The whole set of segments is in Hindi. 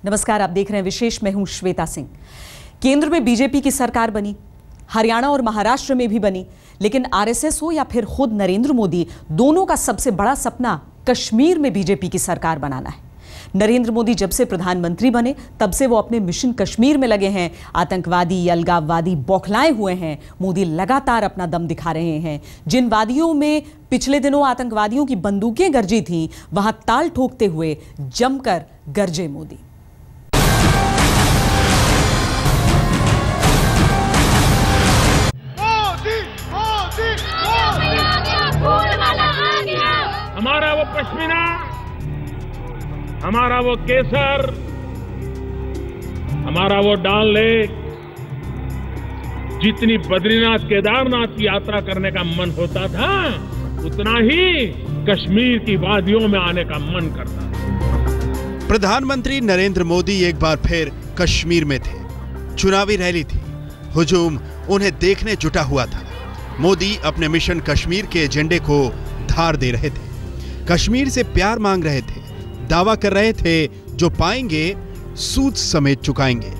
नमस्कार, आप देख रहे हैं विशेष। मैं हूं श्वेता सिंह। केंद्र में बीजेपी की सरकार बनी, हरियाणा और महाराष्ट्र में भी बनी, लेकिन आरएसएस हो या फिर खुद नरेंद्र मोदी, दोनों का सबसे बड़ा सपना कश्मीर में बीजेपी की सरकार बनाना है। नरेंद्र मोदी जब से प्रधानमंत्री बने तब से वो अपने मिशन कश्मीर में लगे हैं। आतंकवादी, अलगाववादी बौखलाए हुए हैं। मोदी लगातार अपना दम दिखा रहे हैं। जिन वादियों में पिछले दिनों आतंकवादियों की बंदूकें गरजी थीं, वहां ताल ठोकते हुए जमकर गरजे मोदी। हमारा वो पश्मीना, हमारा वो केसर, हमारा वो डाल लेक, जितनी बद्रीनाथ केदारनाथ की यात्रा करने का मन होता था, उतना ही कश्मीर की वादियों में आने का मन करता था। प्रधानमंत्री नरेंद्र मोदी एक बार फिर कश्मीर में थे। चुनावी रैली थी, हुजूम उन्हें देखने जुटा हुआ था। मोदी अपने मिशन कश्मीर के एजेंडे को धार दे रहे थे, कश्मीर से प्यार मांग रहे थे, दावा कर रहे थे जो पाएंगे सूद समेत चुकाएंगे।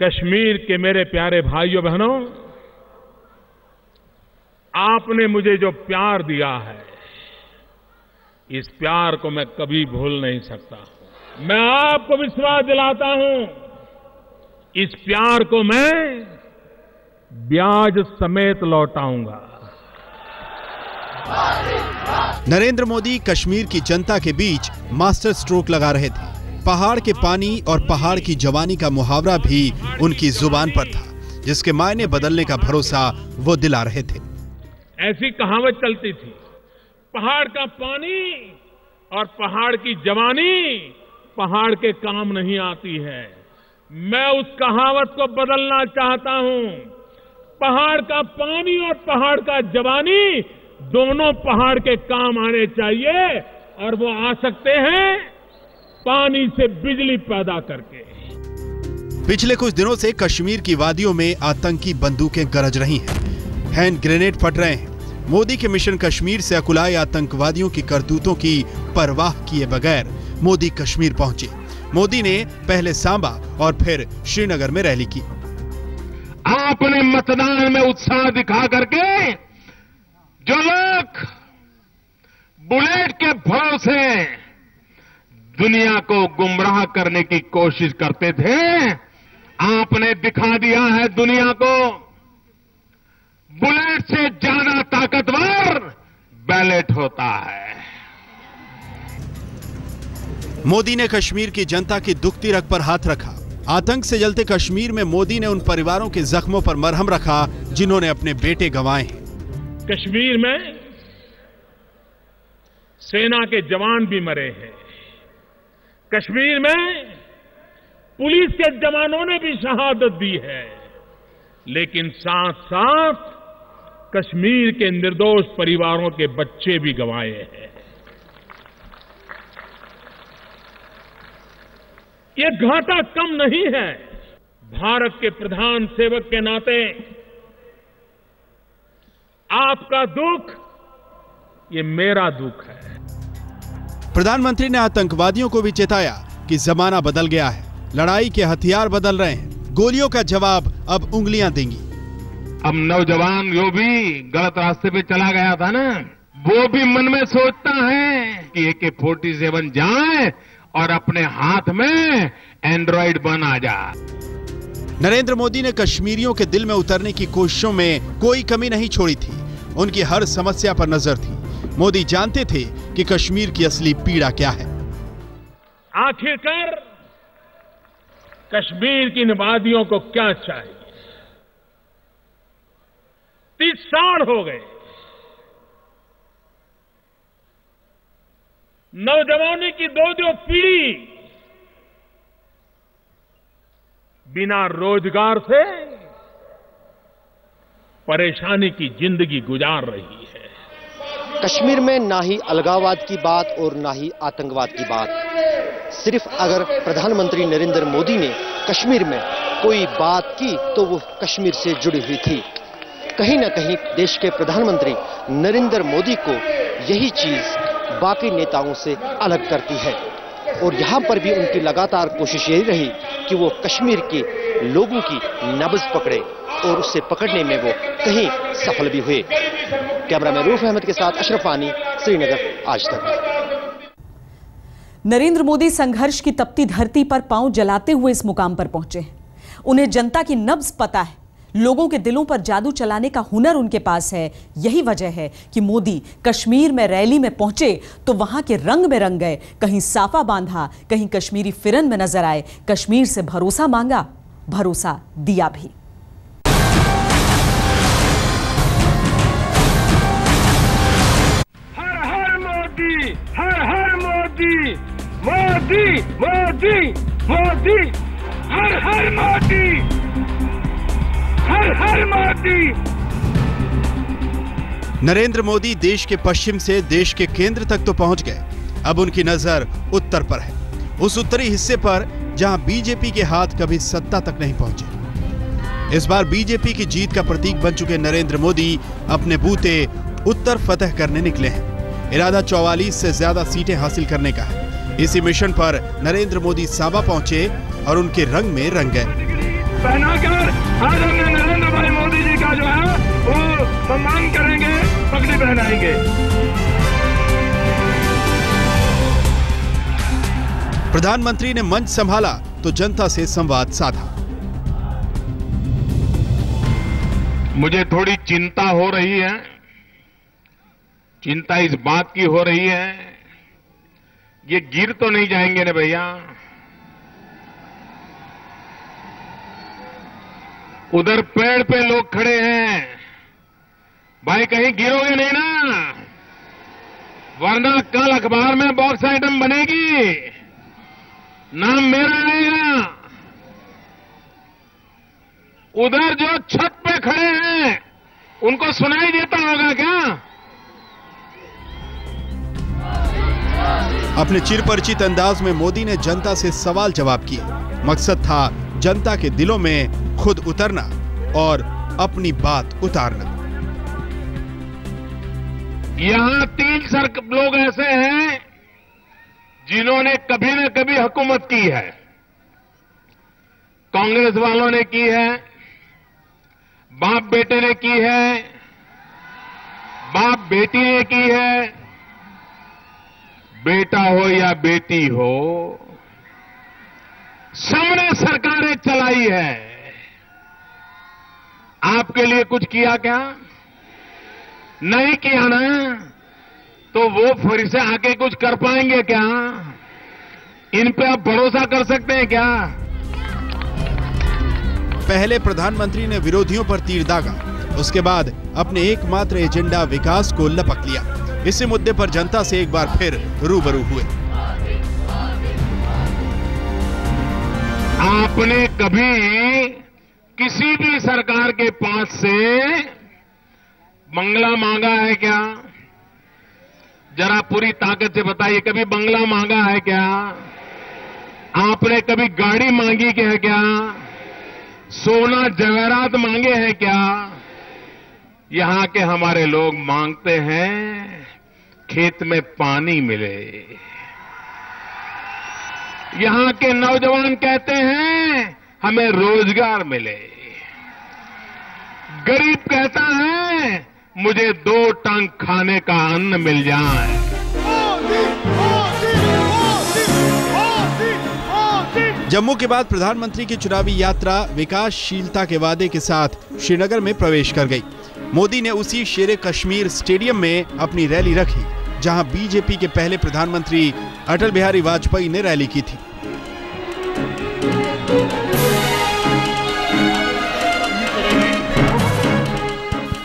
कश्मीर के मेरे प्यारे भाइयों बहनों, आपने मुझे जो प्यार दिया है, इस प्यार को मैं कभी भूल नहीं सकता। मैं आपको विश्वास दिलाता हूं, इस प्यार को मैं ब्याज समेत लौटाऊंगा। नरेंद्र मोदी कश्मीर की जनता के बीच मास्टर स्ट्रोक लगा रहे थे। पहाड़ के पानी और पहाड़ की जवानी का मुहावरा भी उनकी जुबान पर था, जिसके मायने बदलने का भरोसा वो दिला रहे थे। ऐसी कहावत चलती थी, पहाड़ का पानी और पहाड़ की जवानी पहाड़ के काम नहीं आती है। मैं उस कहावत को बदलना चाहता हूं। पहाड़ का पानी और पहाड़ का जवानी दोनों पहाड़ के काम आने चाहिए, और वो आ सकते हैं पानी से बिजली पैदा करके। पिछले कुछ दिनों से कश्मीर की वादियों में आतंकी बंदूकें गरज रही हैं, हैंड ग्रेनेड फट रहे हैं। मोदी के मिशन कश्मीर से अकुलाए आतंकवादियों की करतूतों की परवाह किए बगैर मोदी कश्मीर पहुंचे। मोदी ने पहले सांबा और फिर श्रीनगर में रैली की। आपने मतदान में उत्साह दिखा करके जो लोग बुलेट के भरोसे दुनिया को गुमराह करने की कोशिश करते थे, आपने दिखा दिया है दुनिया को बुलेट से ज्यादा ताकतवर बैलेट होता है। मोदी ने कश्मीर की जनता की दुखती रग पर हाथ रखा। आतंक से जलते कश्मीर में मोदी ने उन परिवारों के जख्मों पर मरहम रखा जिन्होंने अपने बेटे गंवाए हैं। कश्मीर में सेना के जवान भी मरे हैं। कश्मीर में पुलिस के जवानों ने भी शहादत दी है, लेकिन साथ साथ कश्मीर के निर्दोष परिवारों के बच्चे भी गंवाए हैं। ये घाटा कम नहीं है। भारत के प्रधान सेवक के नाते आपका दुख ये मेरा दुख है। प्रधानमंत्री ने आतंकवादियों को भी चेताया कि जमाना बदल गया है, लड़ाई के हथियार बदल रहे हैं, गोलियों का जवाब अब उंगलियां देंगी। अब नौजवान जो भी गलत रास्ते पे चला गया था ना, वो भी मन में सोचता है कि AK-47 जाए और अपने हाथ में एंड्रॉइड बन आ जाए। नरेंद्र मोदी ने कश्मीरियों के दिल में उतरने की कोशिशों में कोई कमी नहीं छोड़ी थी। उनकी हर समस्या पर नजर थी। मोदी जानते थे कि कश्मीर की असली पीड़ा क्या है। आखिरकार कश्मीर की वादियों को क्या चाहिए? 30 साल हो गए। नौजवानों की दो पीढ़ी बिना रोजगार से परेशानी की जिंदगी गुजार रही है। कश्मीर में ना ही अलगाववाद की बात और ना ही आतंकवाद की बात। सिर्फ अगर प्रधानमंत्री नरेंद्र मोदी ने कश्मीर में कोई बात की तो वो कश्मीर से जुड़ी हुई थी। कहीं ना कहीं देश के प्रधानमंत्री नरेंद्र मोदी को यही चीज बाकी नेताओं से अलग करती है। और यहाँ पर भी उनकी लगातार कोशिश यही रही कि वो कश्मीर के लोगों की नब्ज पकड़े और उससे पकड़ने में वो कहीं सफल भी हुए। कैमरामैन रूफ अहमद के साथ अशरफ वानी, श्रीनगर, आज तक। नरेंद्र मोदी संघर्ष की तपती धरती पर पांव जलाते हुए इस मुकाम पर पहुंचे हैं। उन्हें जनता की नब्ज पता है, लोगों के दिलों पर जादू चलाने का हुनर उनके पास है। यही वजह है कि मोदी कश्मीर में रैली में पहुंचे तो वहां के रंग में रंग गए। कहीं साफा बांधा, कहीं कश्मीरी फिरन में नजर आए। कश्मीर से भरोसा मांगा, भरोसा दिया भी। हर हर मोदी, हर हर मोदी, मोदी मोदी मोदी, हर हर मोदी, हर हर मोदी। नरेंद्र मोदी देश के पश्चिम से देश के केंद्र तक तो पहुंच गए। अब उनकी नजर उत्तर पर है, उस उत्तरी हिस्से पर जहां बीजेपी के हाथ कभी सत्ता तक नहीं पहुंचे। इस बार बीजेपी की जीत का प्रतीक बन चुके नरेंद्र मोदी अपने बूते उत्तर फतह करने निकले हैं। इरादा 44 से ज्यादा सीटें हासिल करने का है। इसी मिशन पर नरेंद्र मोदी सांबा पहुंचे और उनके रंग में रंग गए। पहनाकर आज हमने नरेंद्र भाई मोदी जी का जो है वो सम्मान करेंगे, पगड़ी पहनाएंगे। प्रधानमंत्री ने मंच संभाला तो जनता से संवाद साधा। मुझे थोड़ी चिंता हो रही है। चिंता इस बात की हो रही है, ये गिर तो नहीं जाएंगे ना भैया। उधर पेड़ पे लोग खड़े हैं, भाई कहीं गिरोगे नहीं ना, वरना कल अखबार में बॉक्स आइटम बनेगी, नाम मेरा आएगा। उधर जो छत पे खड़े हैं उनको सुनाई देता होगा क्या? अपने चिरपरिचित अंदाज में मोदी ने जनता से सवाल जवाब किए। मकसद था जनता के दिलों में खुद उतरना और अपनी बात उतारना। यहां 3 लोग ऐसे हैं जिन्होंने कभी न कभी हुकूमत की है। कांग्रेस वालों ने की है, बाप बेटे ने की है, बाप बेटी ने की है, बेटा हो या बेटी हो, सबने सरकारें चलाई है। आपके लिए कुछ किया क्या? नहीं किया ना, तो वो फिर से आके कुछ कर पाएंगे क्या? इन पे आप भरोसा कर सकते हैं क्या? पहले प्रधानमंत्री ने विरोधियों पर तीर दागा, उसके बाद अपने एकमात्र एजेंडा विकास को लपक लिया। इसी मुद्दे पर जनता से एक बार फिर रूबरू हुए। आपने कभी किसी भी सरकार के पास से बंगला मांगा है क्या? जरा पूरी ताकत से बताइए, कभी बंगला मांगा है क्या? आपने कभी गाड़ी मांगी है क्या? सोना जवेरात मांगे हैं क्या? यहां के हमारे लोग मांगते हैं खेत में पानी मिले। यहां के नौजवान कहते हैं हमें रोजगार मिले। गरीब कहता है मुझे 2 टंक खाने का अन्न मिल जाए। जम्मू के बाद प्रधानमंत्री की चुनावी यात्रा विकासशीलता के वादे के साथ श्रीनगर में प्रवेश कर गई। मोदी ने उसी शेरे कश्मीर स्टेडियम में अपनी रैली रखी, जहां बीजेपी के पहले प्रधानमंत्री अटल बिहारी वाजपेयी ने रैली की थी।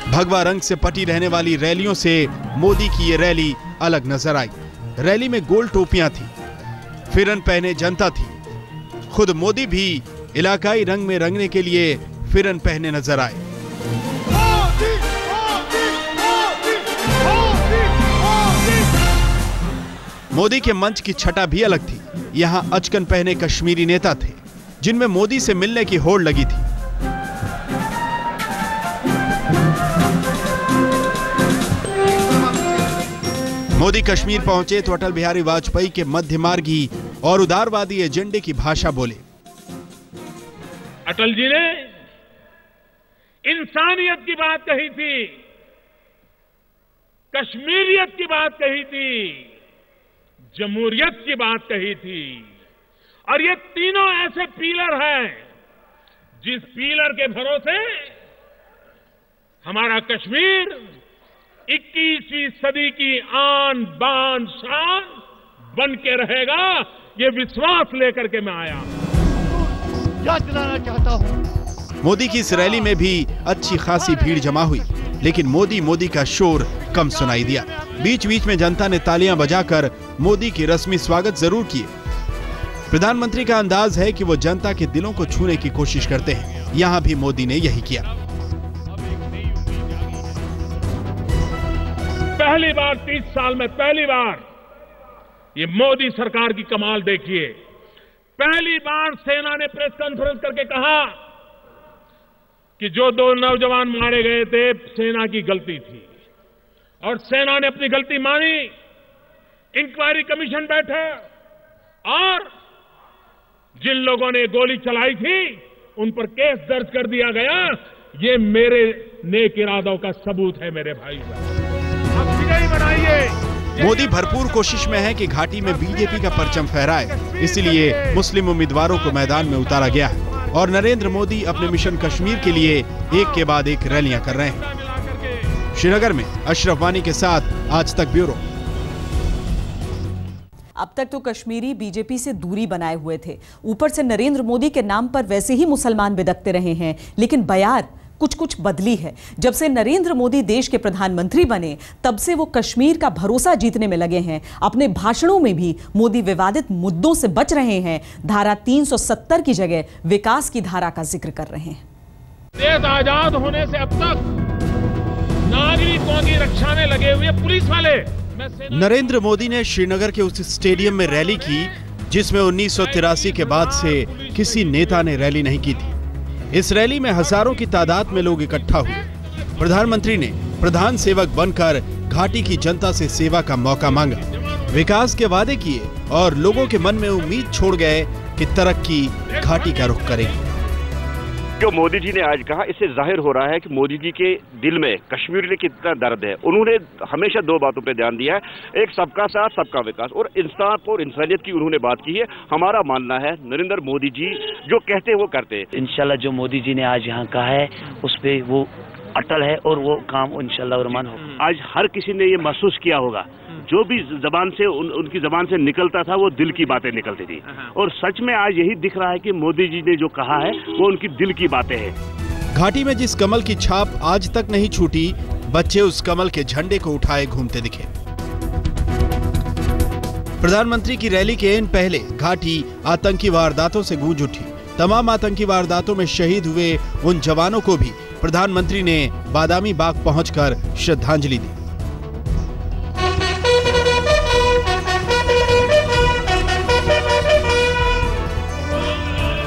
भगवा रंग से पटी रहने वाली रैलियों से मोदी की ये रैली अलग नजर आई। रैली में गोल टोपियां थी, फिरन पहने जनता थी। खुद मोदी भी इलाकाई रंग में रंगने के लिए फिरन पहने नजर आए। मोदी के मंच की छटा भी अलग थी। यहां अचकन पहने कश्मीरी नेता थे, जिनमें मोदी से मिलने की होड़ लगी थी। मोदी कश्मीर पहुंचे तो अटल बिहारी वाजपेयी के मध्यमार्गी और उदारवादी एजेंडे की भाषा बोले। अटल जी ने इंसानियत की बात कही थी, कश्मीरियत की बात कही थी, जमहूरियत की बात कही थी। और ये तीनों ऐसे पीलर हैं जिस पीलर के भरोसे हमारा कश्मीर 21वीं सदी की आन बान शान बन के रहेगा, ये विश्वास लेकर के मैं आया याद दिलाना चाहता हूं। मोदी की इस रैली में भी अच्छी खासी भीड़ जमा हुई, लेकिन मोदी का शोर कम सुनाई दिया। बीच बीच में जनता ने तालियां बजाकर मोदी की रस्मी स्वागत जरूर किए। प्रधानमंत्री का अंदाज है कि वो जनता के दिलों को छूने की कोशिश करते हैं। यहां भी मोदी ने यही किया। पहली बार 30 साल में पहली बार ये मोदी सरकार की कमाल देखिए। पहली बार सेना ने प्रेस कॉन्फ्रेंस करके कहा कि जो 2 नौजवान मारे गए थे सेना की गलती थी, और सेना ने अपनी गलती मानी। इंक्वायरी कमीशन बैठा और जिन लोगों ने गोली चलाई थी उन पर केस दर्ज कर दिया गया। ये मेरे नेक इरादों का सबूत है मेरे भाई साहब। आप विजयी बनाइए। मोदी भरपूर कोशिश में है कि घाटी में बीजेपी का परचम फहराए, इसलिए मुस्लिम उम्मीदवारों को मैदान में उतारा गया है और नरेंद्र मोदी अपने मिशन कश्मीर के लिए एक के बाद एक रैलियां कर रहे हैं। श्रीनगर में अशरफ वानी के साथ आज तक ब्यूरो। अब तक तो कश्मीरी बीजेपी से दूरी बनाए हुए थे, ऊपर से नरेंद्र मोदी के नाम पर वैसे ही मुसलमान बिदकते रहे हैं, लेकिन बयार कुछ बदली है। जब से नरेंद्र मोदी देश के प्रधानमंत्री बने तब से वो कश्मीर का भरोसा जीतने में लगे हैं। अपने भाषणों में भी मोदी विवादित मुद्दों से बच रहे हैं, धारा 370 की जगह विकास की धारा का जिक्र कर रहे हैं। देश आजाद होने से अब तक नागरिकों की रक्षा में लगे हुए पुलिस वाले। नरेंद्र मोदी ने श्रीनगर के उस स्टेडियम में रैली की जिसमें 1983 के बाद से किसी नेता ने रैली नहीं की थी। इस रैली में हजारों की तादाद में लोग इकट्ठा हुए। प्रधानमंत्री ने प्रधान सेवक बनकर घाटी की जनता से सेवा का मौका मांगा, विकास के वादे किए और लोगों के मन में उम्मीद छोड़ गए कि तरक्की घाटी का रुख करेगी। जो मोदी जी ने आज कहा, इससे जाहिर हो रहा है कि मोदी जी के दिल में कश्मीर में कितना दर्द है। उन्होंने हमेशा 2 बातों पे ध्यान दिया है, एक सबका साथ सबका विकास, और इंसाफ और इंसानियत की उन्होंने बात की है। हमारा मानना है नरेंद्र मोदी जी जो कहते हैं वो करते हैं। इंशाल्लाह जो मोदी जी ने आज यहाँ कहा है उस पे वो अटल है और वो काम इंशाल्लाह रहमान होगा। आज हर किसी ने ये महसूस किया होगा, जो भी जबान से उनकी जबान से निकलता था वो दिल की बातें निकलती थी, और सच में आज यही दिख रहा है कि मोदी जी ने जो कहा है वो उनकी दिल की बातें हैं। घाटी में जिस कमल की छाप आज तक नहीं छूटी, बच्चे उस कमल के झंडे को उठाए घूमते दिखे। प्रधानमंत्री की रैली के इन पहले घाटी आतंकी वारदातों से गूंज उठी। तमाम आतंकी वारदातों में शहीद हुए उन जवानों को भी प्रधानमंत्री ने बादामी बाग पहुंचकर श्रद्धांजलि दी।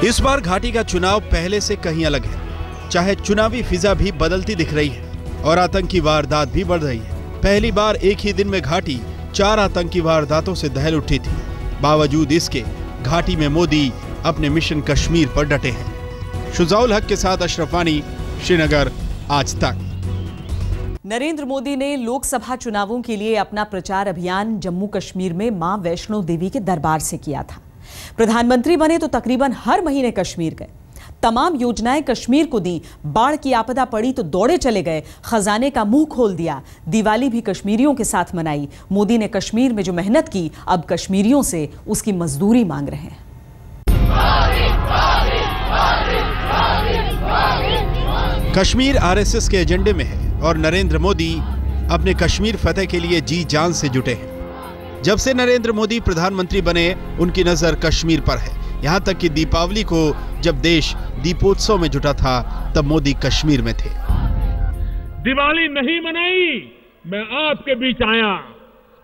इस बार घाटी का चुनाव पहले से कहीं अलग है। चाहे चुनावी फिजा भी बदलती दिख रही है और आतंकी वारदात भी बढ़ रही है। पहली बार एक ही दिन में घाटी 4 आतंकी वारदातों से दहल उठी थी। बावजूद इसके घाटी में मोदी अपने मिशन कश्मीर पर डटे हैं। शुजाउल हक के साथ अशरफ वानी, श्रीनगर, आज तक। नरेंद्र मोदी ने लोकसभा चुनावों के लिए अपना प्रचार अभियान जम्मू कश्मीर में मां वैष्णो देवी के दरबार से किया था। प्रधानमंत्री बने तो तकरीबन हर महीने कश्मीर गए, तमाम योजनाएं कश्मीर को दी। बाढ़ की आपदा पड़ी तो दौड़े चले गए, खजाने का मुंह खोल दिया। दिवाली भी कश्मीरियों के साथ मनाई। मोदी ने कश्मीर में जो मेहनत की, अब कश्मीरियों से उसकी मजदूरी मांग रहे हैं। कश्मीर आरएसएस के एजेंडे में है और नरेंद्र मोदी अपने कश्मीर फतेह के लिए जी जान से जुटे हैं। जब से नरेंद्र मोदी प्रधानमंत्री बने उनकी नजर कश्मीर पर है। यहाँ तक कि दीपावली को जब देश दीपोत्सव में जुटा था तब मोदी कश्मीर में थे। दिवाली नहीं मनाई, मैं आपके बीच आया,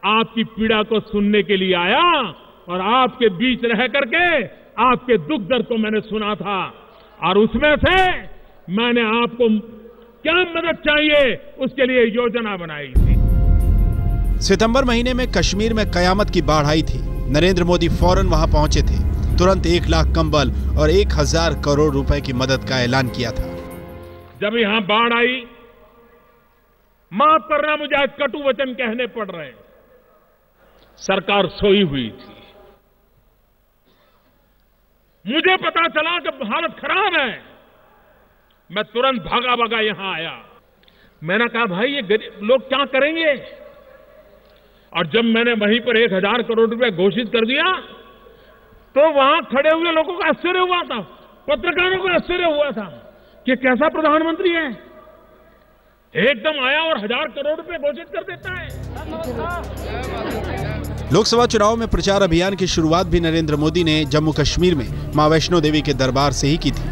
आपकी पीड़ा को सुनने के लिए आया और आपके बीच रह करके आपके दुख दर्द को मैंने सुना था, और उसमें से मैंने आपको क्या मदद चाहिए उसके लिए योजना बनाई थी। सितंबर महीने में कश्मीर में कयामत की बाढ़ आई थी। नरेंद्र मोदी फौरन वहां पहुंचे थे। तुरंत 1 लाख कंबल और 1000 करोड़ रुपए की मदद का ऐलान किया था। जब यहां बाढ़ आई, माफ करना मुझे आज कटु वचन कहने पड़ रहे हैं, सरकार सोई हुई थी। मुझे पता चला कि हालत खराब है, मैं तुरंत भागा भागा यहां आया। मैंने कहा भाई ये गरीब लोग क्या करेंगे, और जब मैंने वहीं पर 1000 करोड़ रुपए घोषित कर दिया तो वहां खड़े हुए लोगों को आश्चर्य हुआ था, पत्रकारों को आश्चर्य हुआ था कि कैसा प्रधानमंत्री है, एकदम आया और 1000 करोड़ रुपए घोषित कर देता है। लोकसभा चुनाव में प्रचार अभियान की शुरुआत भी नरेंद्र मोदी ने जम्मू कश्मीर में मां वैष्णो देवी के दरबार से ही की थी।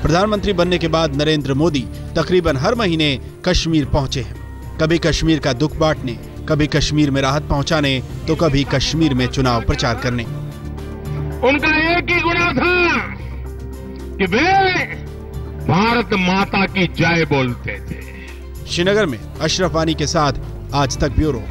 प्रधानमंत्री बनने के बाद नरेंद्र मोदी तकरीबन हर महीने कश्मीर पहुंचे हैं, कभी कश्मीर का दुख बांटने, कभी कश्मीर में राहत पहुंचाने, तो कभी कश्मीर में चुनाव प्रचार करने। उनका एक ही गुना था कि वे भारत माता की जय बोलते थे। श्रीनगर में अशरफ वानी के साथ आज तक ब्यूरो।